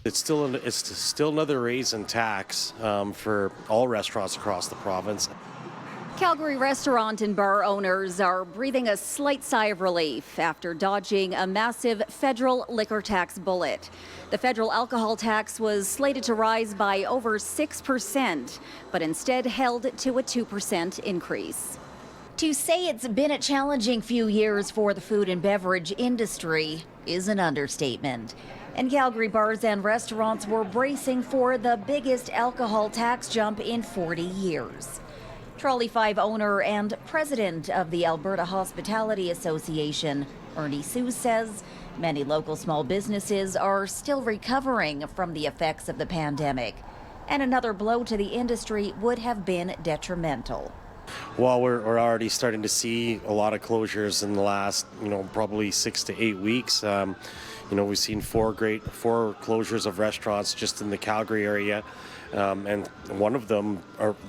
It's still another raise in tax for all restaurants across the province. Calgary restaurant and bar owners are breathing a slight sigh of relief after dodging a massive federal liquor tax bullet. The federal alcohol tax was slated to rise by over 6%, but instead held to a 2% increase. To say it's been a challenging few years for the food and beverage industry is an understatement. And Calgary bars and restaurants were bracing for the biggest alcohol tax jump in 40 years. Trolley 5 owner and president of the Alberta Hospitality Association, Ernie Sue, says many local small businesses are still recovering from the effects of the pandemic, and another blow to the industry would have been detrimental. Well, we're already starting to see a lot of closures in the last, probably 6 to 8 weeks. We've seen four closures of restaurants just in the Calgary area, and one of them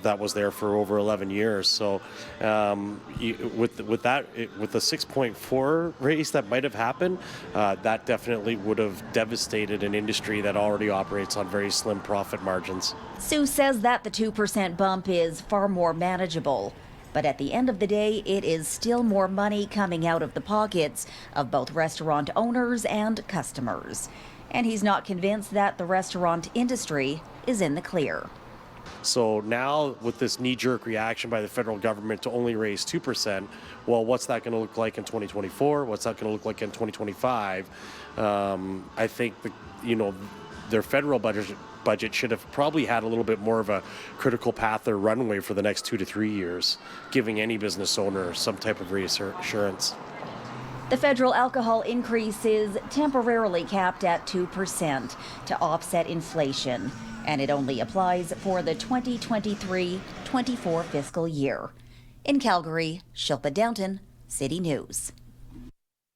that was there for over 11 years. So, with the 6.4 raise that might have happened, that definitely would have devastated an industry that already operates on very slim profit margins. Sue says that the 2% bump is far more manageable. But at the end of the day, it is still more money coming out of the pockets of both restaurant owners and customers. And he's not convinced that the restaurant industry is in the clear. So now with this knee-jerk reaction by the federal government to only raise 2%, well, what's that going to look like in 2024? What's that going to look like in 2025? I think their federal budget should have probably had a little bit more of a critical path or runway for the next 2 to 3 years, giving any business owner some type of reassurance. The federal alcohol increase is temporarily capped at 2% to offset inflation, and it only applies for the 2023-24 fiscal year. In Calgary, Shilpa Downton, City News.